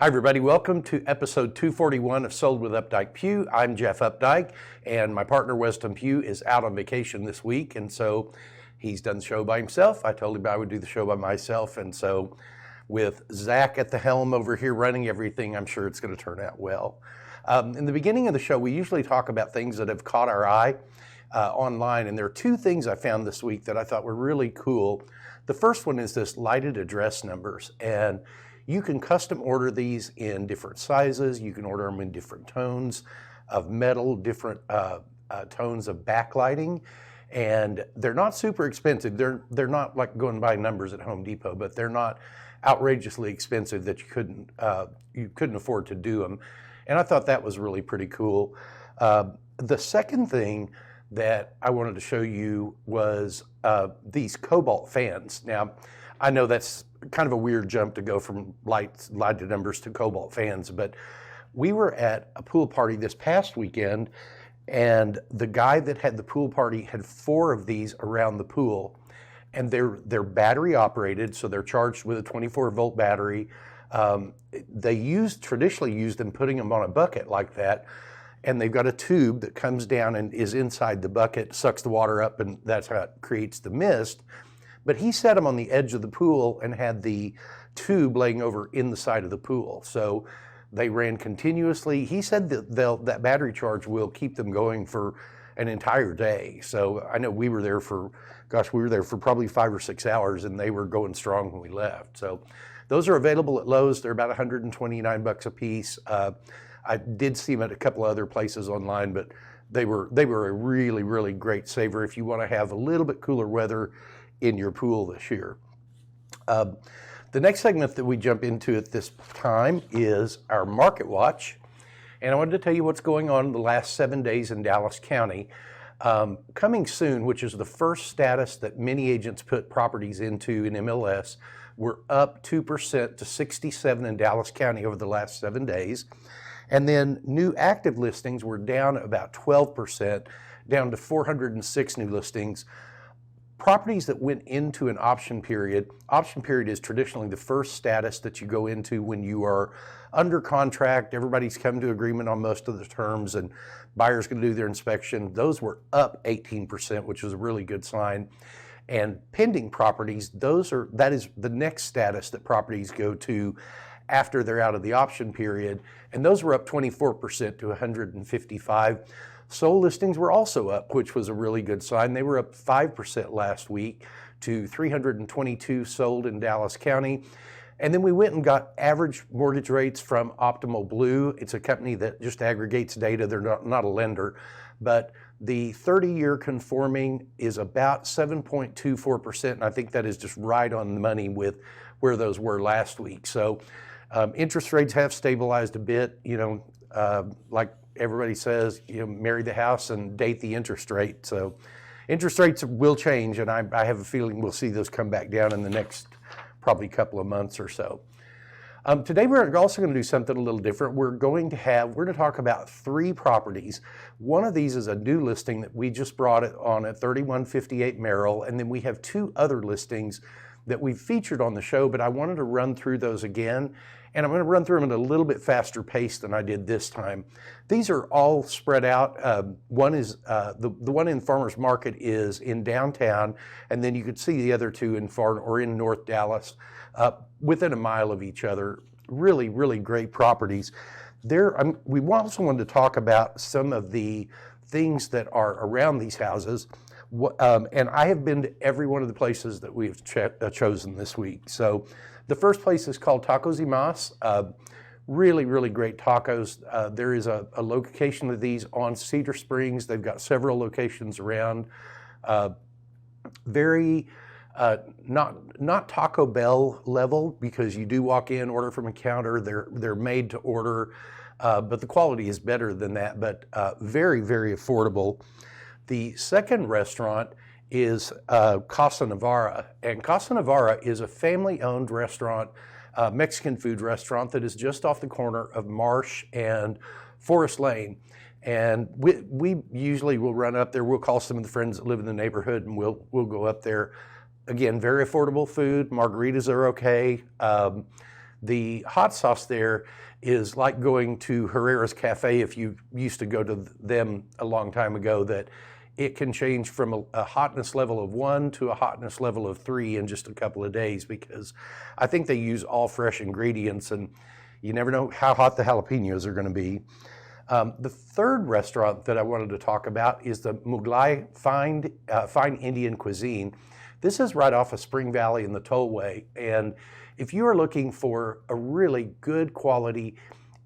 Hi everybody, welcome to episode 241 of Sold with Updike Pugh. I'm Jeff Updike, and my partner Weston Pugh is out on vacation this week, and so he's done the show by himself. I told him I would do the show by myself, and so with Zach at the helm over here running everything, I'm sure it's going to turn out well. In the beginning of the show, we usually talk about things that have caught our eye online, and there are two things I found this week that I thought were really cool. The first one is this lighted address numbers, and you can custom order these in different sizes. You can order them in different tones of metal, different tones of backlighting, and they're not super expensive. They're not like going and buying numbers at Home Depot, but they're not outrageously expensive that you couldn't afford to do them. And I thought that was really pretty cool. The second thing that I wanted to show you was these cobalt fans. Now, I know that's kind of a weird jump to go from lighted numbers to cobalt fans, but we were at a pool party this past weekend, and the guy that had the pool party had 4 of these around the pool, and they're battery operated, so they're charged with a 24-volt battery. They traditionally used them putting them on a bucket like that, and they've got a tube that comes down and is inside the bucket, sucks the water up, and that's how it creates the mist. But he set them on the edge of the pool and had the tube laying over in the side of the pool. So they ran continuously. He said that that battery charge will keep them going for an entire day. So I know we were there for probably 5 or 6 hours, and they were going strong when we left. So those are available at Lowe's. They're about $129 a piece. I did see them at a couple other places online, but they were a really, really great saver if you want to have a little bit cooler weather in your pool this year. The next segment that we jump into at this time is our Market Watch. And I wanted to tell you what's going on in the last 7 days in Dallas County. Coming soon, which is the first status that many agents put properties into in MLS, we're up 2% to 67 in Dallas County over the last 7 days. And then new active listings were down about 12%, down to 406 new listings. Properties that went into an option period is traditionally the first status that you go into when you are under contract. Everybody's come to agreement on most of the terms, and buyers going to do their inspection. Those were up 18%, which was a really good sign. And pending properties, that is the next status that properties go to after they're out of the option period, and those were up 24% to 155. Sold listings were also up, which was a really good sign. They were up 5% last week to 322 sold in Dallas County. And then we went and got average mortgage rates from Optimal Blue. It's a company that just aggregates data. They're not a lender, but the 30-year conforming is about 7.24%, and I think that is just right on the money with where those were last week. So interest rates have stabilized a bit, like everybody says, marry the house and date the interest rate. So interest rates will change, and I have a feeling we'll see those come back down in the next probably couple of months or so. Today we're also going to do something a little different. We're going to talk about 3 properties. One of these is a new listing that we just brought it on at 3158 Merrell, and then we have 2 other listings that we've featured on the show, but I wanted to run through those again, and I'm going to run through them at a little bit faster pace than I did this time. These are all spread out. One is the one in Farmers Market is in downtown, and then you could see the other 2 in North Dallas, within a mile of each other. Really, really great properties. We also wanted to talk about some of the things that are around these houses. And I have been to every one of the places that we've chosen this week. So the first place is called Tacos y Mas. Really, really great tacos. There is a location of these on Cedar Springs. They've got several locations around. Not Taco Bell level, because you do walk in, order from a counter. They're made to order, but the quality is better than that. But very, very affordable. The second restaurant is Casa Navarra, and Casa Navarra is a family-owned restaurant, Mexican food restaurant that is just off the corner of Marsh and Forest Lane. And we usually will run up there. We'll call some of the friends that live in the neighborhood, and we'll go up there. Again, very affordable food. Margaritas are okay. The hot sauce there is like going to Herrera's Cafe if you used to go to them a long time ago, that it can change from a hotness level of 1 to a hotness level of 3 in just a couple of days, because I think they use all fresh ingredients and you never know how hot the jalapenos are going to be. The third restaurant that I wanted to talk about is the Mughlai Fine Indian Cuisine. This is right off of Spring Valley in the Tollway, and if you are looking for a really good quality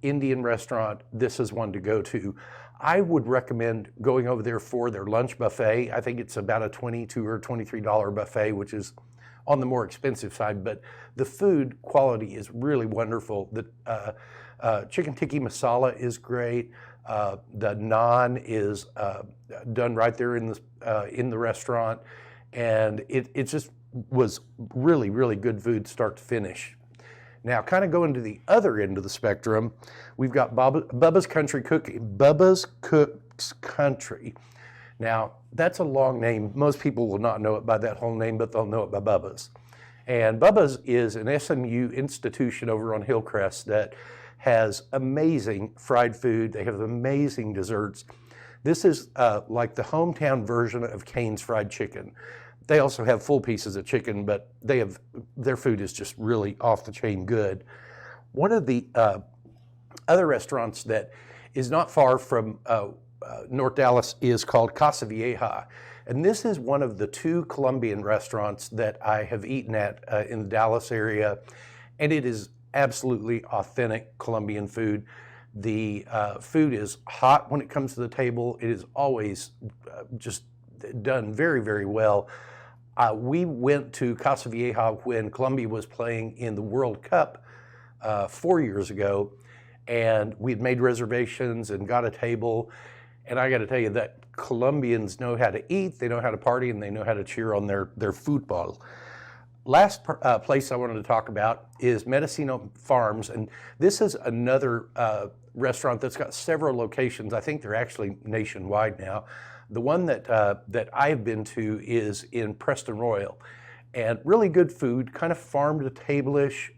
Indian restaurant, this is one to go to. I would recommend going over there for their lunch buffet. I think it's about a $22 or $23 buffet, which is on the more expensive side, but the food quality is really wonderful. The chicken tikka masala is great. The naan is done right there in the restaurant, and it just was really, really good food start to finish. Now, kind of going to the other end of the spectrum, we've got Bubba's Cooks Country. Now, that's a long name. Most people will not know it by that whole name, but they'll know it by Bubba's. And Bubba's is an SMU institution over on Hillcrest that has amazing fried food. They have amazing desserts. This is like the hometown version of Cane's Fried Chicken. They also have full pieces of chicken, but their food is just really off the chain good. One of the other restaurants that is not far from North Dallas is called Casa Vieja. And this is one of the 2 Colombian restaurants that I have eaten at in the Dallas area. And it is absolutely authentic Colombian food. The food is hot when it comes to the table. It is always just done very, very well. We went to Casa Vieja when Colombia was playing in the World Cup 4 years ago, and we'd made reservations and got a table. And I got to tell you that Colombians know how to eat, they know how to party, and they know how to cheer on their football. Last place I wanted to talk about is Mendocino Farms, and this is another restaurant that's got several locations. I think they're actually nationwide now. The one that I've been to is in Preston Royal, and really good food, kind of farm to table-ish,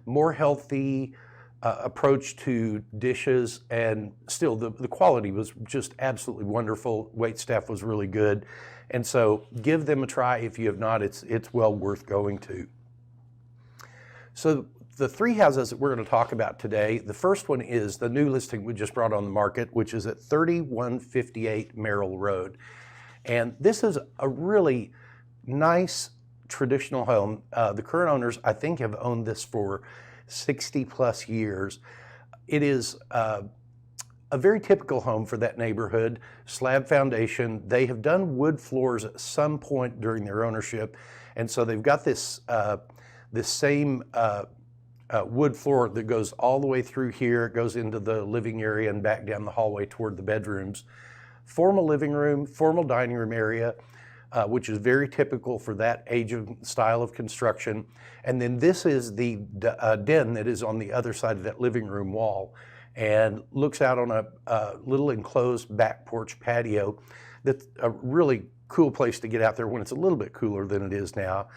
more healthy approach to dishes, and still the quality was just absolutely wonderful. Wait staff was really good, and so give them a try if you have not. It's well worth going to. So the 3 houses that we're going to talk about today, the first one is the new listing we just brought on the market, which is at 3158 Merrell Road. And this is a really nice traditional home. The current owners, I think, have owned this for 60 plus years. It is a very typical home for that neighborhood. Slab foundation. They have done wood floors at some point during their ownership, and so they've got this same wood floor that goes all the way through here. It goes into the living area and back down the hallway toward the bedrooms. Formal living room, formal dining room area, which is very typical for that age of style of construction. And then this is the den that is on the other side of that living room wall and looks out on a little enclosed back porch patio. That's a really cool place to get out there when it's a little bit cooler than it is now.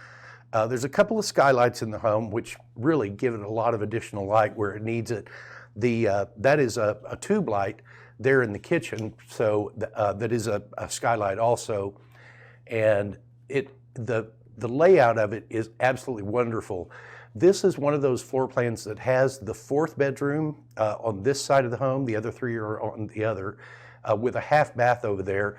There's a couple of skylights in the home, which really give it a lot of additional light where it needs it. That is a tube light there in the kitchen, so that is a skylight also. And the layout of it is absolutely wonderful. This is one of those floor plans that has the 4th bedroom on this side of the home. The other 3 are on the other, with a half bath over there.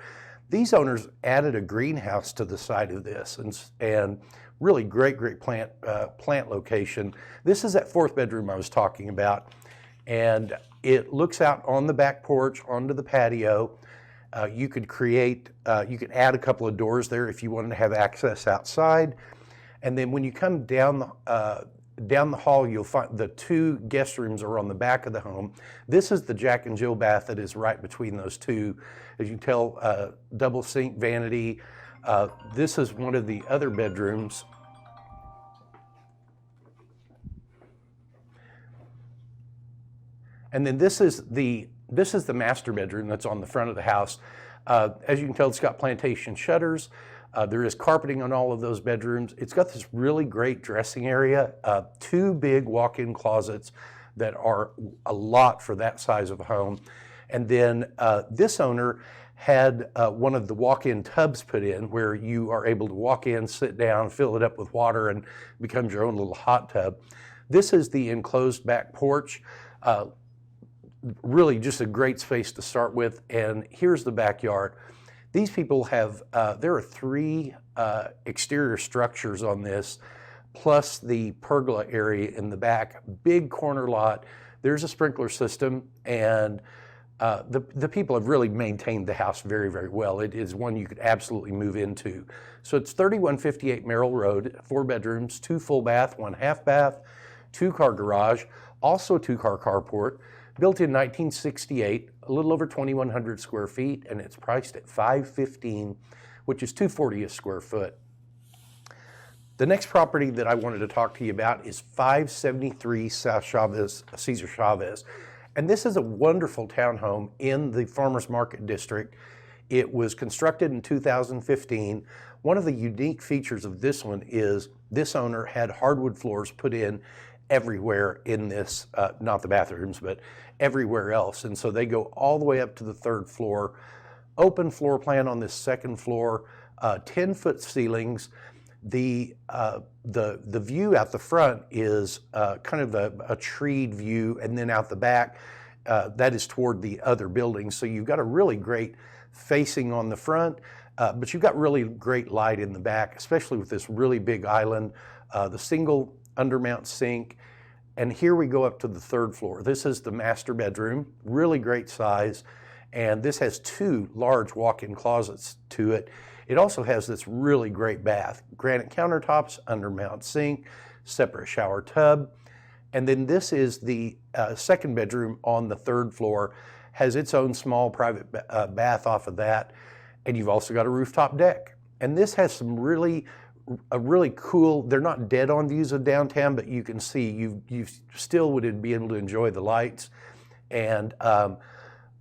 These owners added a greenhouse to the side of this, and really great plant location. This is that 4th bedroom I was talking about, and it looks out on the back porch onto the patio. You could add a couple of doors there if you wanted to have access outside. And then when you come down the hall, you'll find the 2 guest rooms are on the back of the home. This is the Jack and Jill bath that is right between those 2. As you can tell, double sink vanity. This is one of the other bedrooms. And then this is the master bedroom that's on the front of the house. As you can tell, it's got plantation shutters. There is carpeting on all of those bedrooms. It's got this really great dressing area, 2 big walk-in closets that are a lot for that size of a home. And then this owner had one of the walk-in tubs put in where you are able to walk in, sit down, fill it up with water, and it becomes your own little hot tub. This is the enclosed back porch. Really just a great space to start with. And here's the backyard. These people have, there are 3 exterior structures on this, plus the pergola area in the back. Big corner lot. There's a sprinkler system, and the people have really maintained the house very, very well. It is one you could absolutely move into. So it's 3158 Merrell Road, 4 bedrooms, 2 full bath, 1 half bath, 2-car garage, also a 2-car carport, built in 1968, a little over 2,100 square feet, and it's priced at $515,000, which is $240 a square foot. The next property that I wanted to talk to you about is 573 Cesar Chavez. And this is a wonderful townhome in the Farmers Market District. It was constructed in 2015. One of the unique features of this one is this owner had hardwood floors put in everywhere in this, not the bathrooms, but everywhere else. And so they go all the way up to the 3rd floor. Open floor plan on this 2nd floor, 10-foot ceilings. The view out the front is kind of a treed view, and then out the back, that is toward the other buildings. So you've got a really great facing on the front, but you've got really great light in the back, especially with this really big island, the single undermount sink. And here we go up to the 3rd floor. This is the master bedroom, really great size, and this has 2 large walk-in closets to it. It also has this really great bath, granite countertops, undermount sink, separate shower tub. And then this is the 2nd bedroom on the 3rd floor, has its own small private bath off of that. And you've also got a rooftop deck. And this has some really cool, they're not dead on views of downtown, but you can see you still would be able to enjoy the lights. And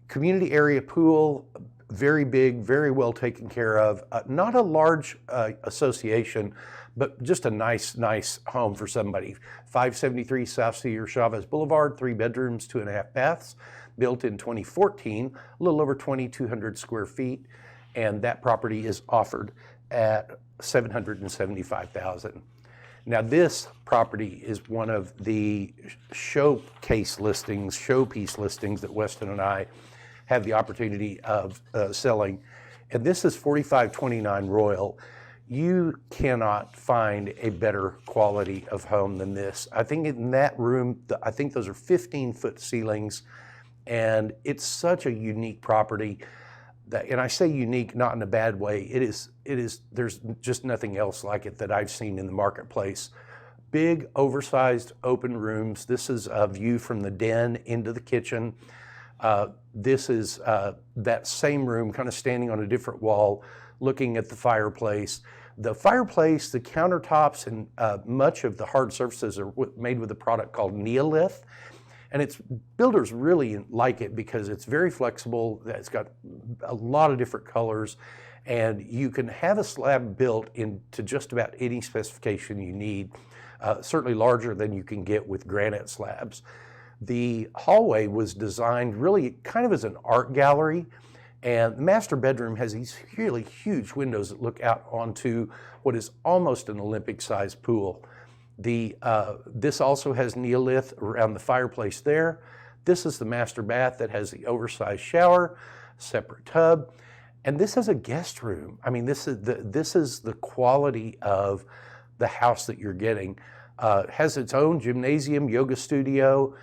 community area pool, very big, very well taken care of. Not a large association, but just a nice home for somebody. 573 Cesar Chavez Blvd, 3 bedrooms, 2.5 baths, built in 2014, a little over 2,200 square feet, and that property is offered at $775,000. Now this property is one of the showpiece listings that Weston and I have the opportunity of selling. And this is 4529 Royal. You cannot find a better quality of home than this. I think in that room, I think those are 15-foot ceilings, and it's such a unique property. And I say unique not in a bad way. It is. There's just nothing else like it that I've seen in the marketplace. Big, oversized, open rooms. This is a view from the den into the kitchen. This is that same room, kind of standing on a different wall, looking at the fireplace. The fireplace, the countertops, and much of the hard surfaces are made with a product called Neolith. And builders really like it because it's very flexible. It's got a lot of different colors, and you can have a slab built into just about any specification you need, certainly larger than you can get with granite slabs. The hallway was designed really kind of as an art gallery, and the master bedroom has these really huge windows that look out onto what is almost an Olympic-sized pool. This also has neolith around the fireplace there. This is the master bath that has the oversized shower, separate tub, and this is a guest room. I mean, this is the quality of the house that you're getting. It has its own gymnasium, yoga studio.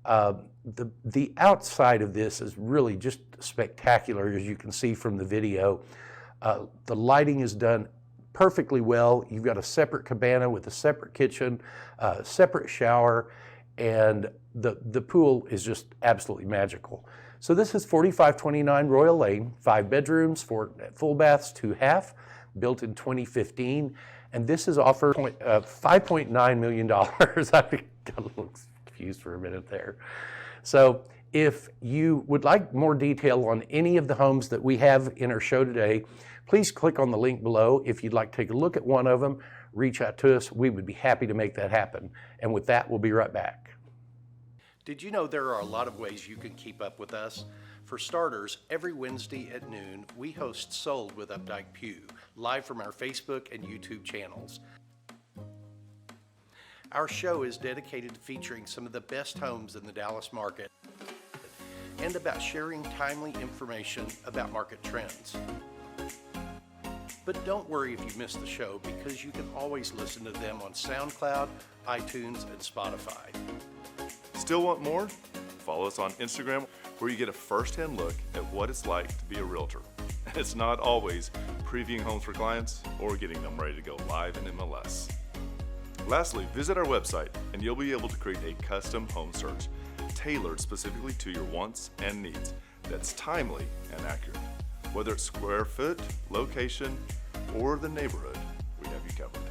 The outside of this is really just spectacular, as you can see from the video. The lighting is done perfectly well. You've got a separate cabana with a separate kitchen, separate shower, and the pool is just absolutely magical. So this is 4529 Royal Lane, 5 bedrooms, 4 full baths, 2 half, built in 2015, and this is offered $5.9 million. I got a little confused for a minute there. So If you would like more detail on any of the homes that we have in our show today, please click on the link below. If you'd like to take a look at one of them, reach out to us. We would be happy to make that happen. And with that, we'll be right back. Did you know there are a lot of ways you can keep up with us? For starters, every Wednesday at noon, we host Sold with Updike Pugh, live from our Facebook and YouTube channels. Our show is dedicated to featuring some of the best homes in the Dallas market and about sharing timely information about market trends. But don't worry if you missed the show, because you can always listen to them on SoundCloud, iTunes, and Spotify. Still want more? Follow us on Instagram, where you get a first-hand look at what it's like to be a realtor. And it's not always previewing homes for clients or getting them ready to go live in MLS. Lastly, visit our website and you'll be able to create a custom home search tailored specifically to your wants and needs that's timely and accurate. Whether it's square foot, location, or the neighborhood, we have you covered.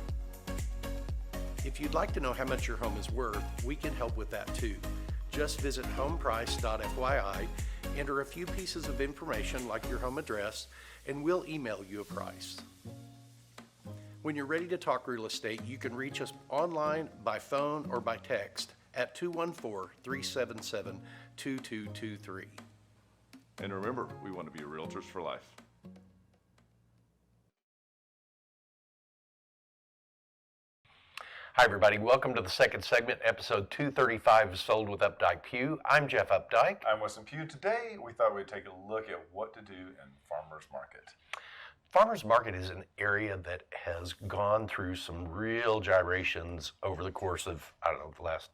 If you'd like to know how much your home is worth, we can help with that too. Just visit homeprice.fyi, enter a few pieces of information like your home address, and we'll email you a price. When you're ready to talk real estate, you can reach us online, by phone, or by text at 214-377-2223. And remember, we want to be realtors for life. Hi everybody, welcome to the second segment, episode 235 of Sold with Updike Pugh. I'm Jeff Updike. I'm Weston Pugh. Today, we thought we'd take a look at what to do in farmers market. Farmers market is an area that has gone through some real gyrations over the course of, I don't know, the last,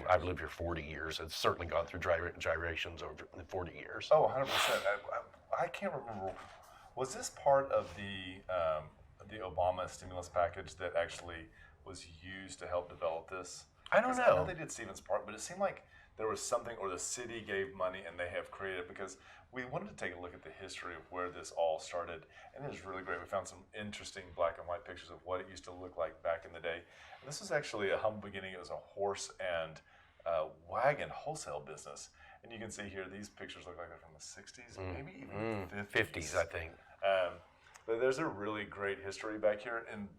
I've lived here 40 years. It's certainly gone through gyrations over 40 years. Oh, 100%. I can't remember. Was this part of the Obama stimulus package that actually was used to help develop this? I don't know. I know they did Stevens Park, but it seemed like there was something, or the city gave money and they have created it, because we wanted to take a look at the history of where this all started, and it is really great. We found some interesting black and white pictures of what it used to look like back in the day. And this is actually a humble beginning. It was a horse and wagon wholesale business, and you can see here these pictures look like they're from the 60s, maybe even 50s, I think. But there's a really great history back here, and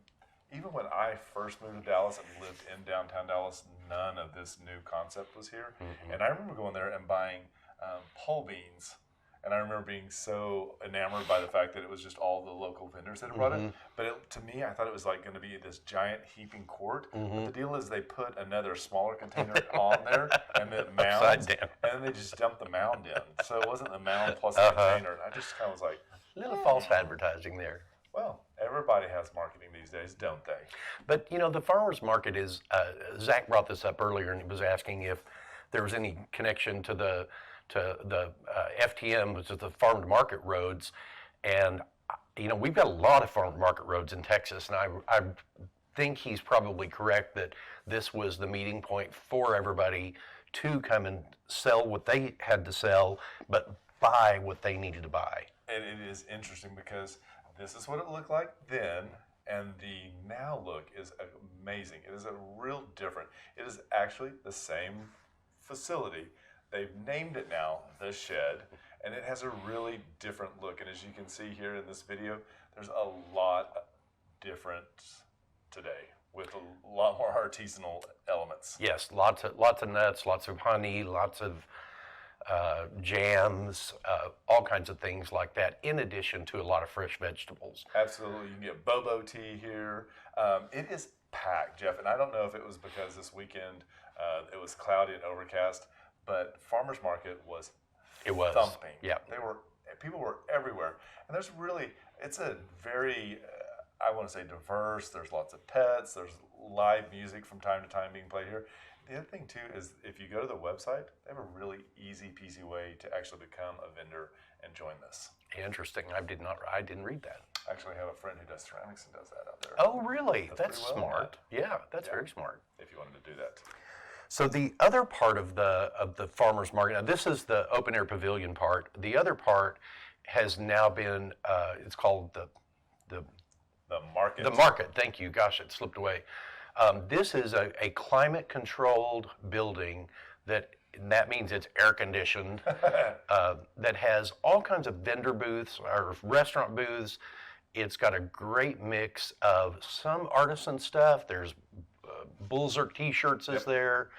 even when I first moved to Dallas and lived in downtown Dallas, none of this new concept was here. And I remember going there and buying pole beans. And I remember being so enamored by the fact that it was just all the local vendors that had brought it. But to me, I thought it was like going to be this giant heaping quart. But the deal is they put another smaller container on there, and it mounds, and then they just dumped the mound in. So it wasn't the mound plus the container. I just kind of was like, a little false advertising there. Well, everybody has marketing these days, don't they? But you know, the farmers market is, Zach brought this up earlier, and he was asking if there was any connection to the FTM, which is the farm to market roads. And you know, we've got a lot of farm to market roads in Texas, and I think he's probably correct that this was the meeting point for everybody to come and sell what they had to sell, but buy what they needed to buy. And it is interesting because this is what it looked like then, and the now look is amazing. It is a real different. It is actually the same facility. They've named it now The Shed, and it has a really different look. And as you can see here in this video, there's a lot different today with a lot more artisanal elements. Yes, lots of nuts, lots of honey, lots of jams, all kinds of things like that, in addition to a lot of fresh vegetables. Absolutely. You can get bobo tea here. It is packed, Jeff, and I don't know if it was because this weekend it was cloudy and overcast, but farmers market was thumping. Yeah. People were everywhere, and it's a very I want to say diverse. There's lots of pets. There's live music from time to time being played here. The other thing too is if you go to the website, they have a really easy peasy way to actually become a vendor and join this. Interesting. I didn't read that. I actually have a friend who does ceramics and does that out there. Oh, really? That's pretty well smart. Yeah, that's very smart. If you wanted to do that. So the other part of the farmers market, now this is the open air pavilion part. The other part has now been it's called the market. The market. Thank you. Gosh, it slipped away. This is a climate-controlled building that and that means it's air conditioned, that has all kinds of vendor booths or restaurant booths. It's got a great mix of some artisan stuff. There's Bullzerk t-shirts is there.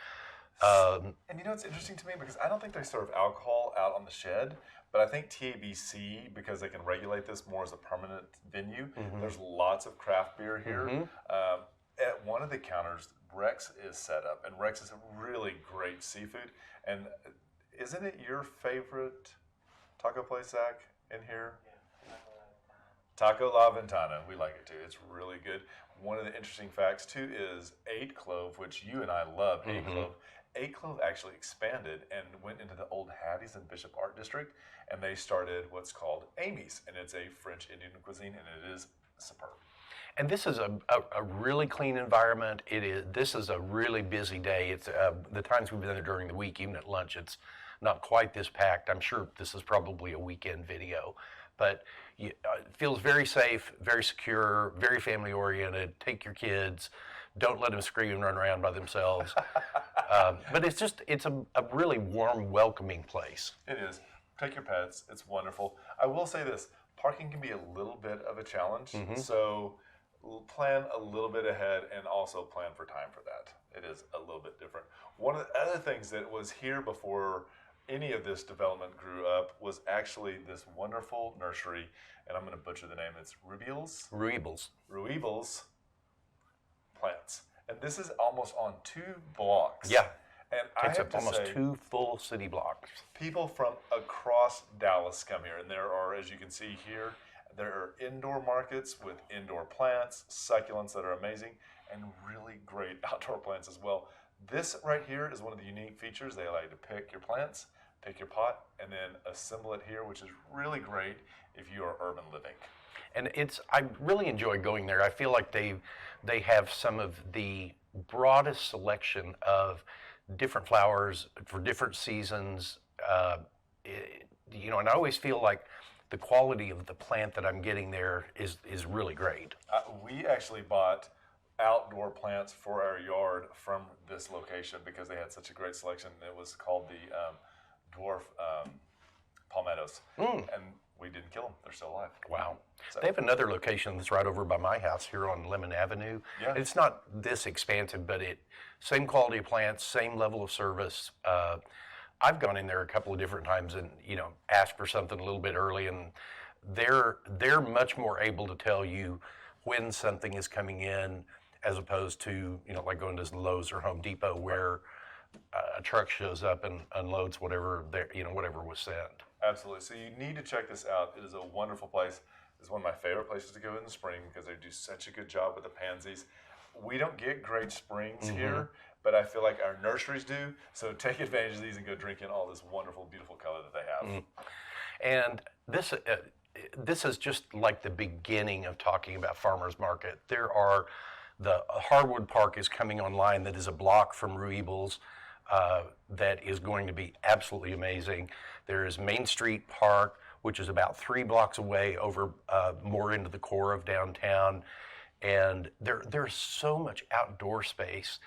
And you know, it's interesting to me because I don't think they serve alcohol out on the shed, but I think TABC, because they can regulate this more as a permanent venue, there's lots of craft beer here. At one of the counters, Rex is set up, and Rex is a really great seafood. And isn't it your favorite taco place, Zach, in here? Yeah, Taco La Ventana. We like it too. It's really good. One of the interesting facts too is 8 Clove, which you and I love. 8 Clove. 8 Clove actually expanded and went into the old Hattie's in Bishop Art District, and they started what's called Amy's, and it's a French Indian cuisine, and it is superb. And this is a really clean environment. This is a really busy day. It's the times we've been there during the week, even at lunch, it's not quite this packed. I'm sure this is probably a weekend video, but it feels very safe, very secure, very family oriented. Take your kids. Don't let them scream and run around by themselves. But it's a really warm, welcoming place. It is. Take your pets. It's wonderful. I will say this, parking can be a little bit of a challenge. So plan a little bit ahead and also plan for time for that. It is a little bit different. One of the other things that was here before any of this development grew up was actually this wonderful nursery, and I'm going to butcher the name. It's Ruibel's plants. And this is almost on 2 blocks. Yeah. And Takes I have up to almost say, 2 full city blocks. people from across Dallas come here, and there are, as you can see here, there are indoor markets with indoor plants, succulents that are amazing, and really great outdoor plants as well. This right here is one of the unique features. They allow you to pick your plants, pick your pot, and then assemble it here, which is really great if you are urban living. And I really enjoy going there. I feel like they have some of the broadest selection of different flowers for different seasons. And I always feel like the quality of the plant that I'm getting there is really great. We actually bought outdoor plants for our yard from this location because they had such a great selection. It was called the dwarf palmettos, and we didn't kill them. They're still alive. Wow. So. They have another location that's right over by my house here on Lemon Avenue. Yeah. It's not this expansive, but same quality of plants, same level of service. I've gone in there a couple of different times and asked for something a little bit early, and they're much more able to tell you when something is coming in, as opposed to like going to Lowe's or Home Depot where a truck shows up and unloads whatever whatever was sent. Absolutely. So you need to check this out. It is a wonderful place. It's one of my favorite places to go in the spring because they do such a good job with the pansies. We don't get great springs here, but I feel like our nurseries do. So take advantage of these and go drink in all this wonderful, beautiful color that they have. And this is just like the beginning of talking about farmers market. The Hardwood Park is coming online that is a block from Ruibel's that is going to be absolutely amazing. There is Main Street Park, which is about 3 blocks away over more into the core of downtown. And there's so much outdoor space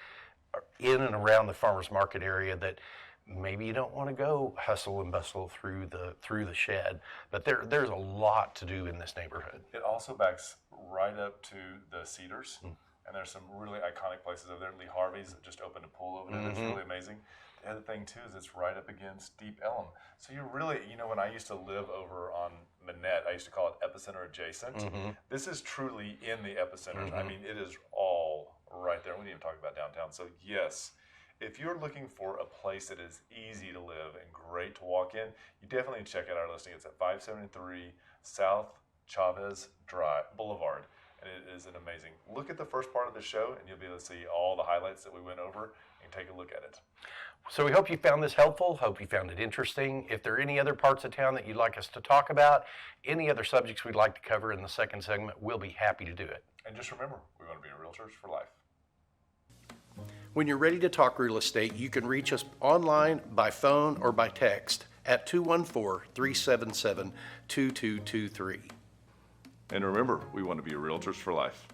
in and around the farmers market area that maybe you don't want to go hustle and bustle through the shed, but there's a lot to do in this neighborhood. It also backs right up to the Cedars, and there's some really iconic places over there. Lee Harvey's that just opened a pool over there. That's really amazing. The other thing too is it's right up against Deep Ellum. So you're really, when I used to live over on Manette, I used to call it epicenter adjacent. This is truly in the epicenter. I mean, it is all right there. We didn't even talk about downtown. So yes, if you're looking for a place that is easy to live and great to walk in, you definitely check out our listing. It's at 573 South Chavez Boulevard. And it is an amazing. Look at the first part of the show and you'll be able to see all the highlights that we went over and take a look at it. So we hope you found this helpful. Hope you found it interesting. If there are any other parts of town that you'd like us to talk about, any other subjects we'd like to cover in the second segment, we'll be happy to do it. And just remember, we want to be realtors for life. When you're ready to talk real estate, you can reach us online, by phone, or by text at 214-377-2223. And remember, we want to be realtors for life.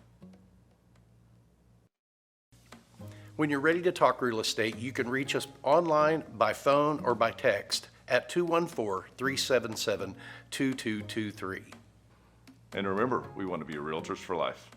When you're ready to talk real estate, you can reach us online, by phone, or by text at 214-377-2223. And remember, we want to be realtors for life.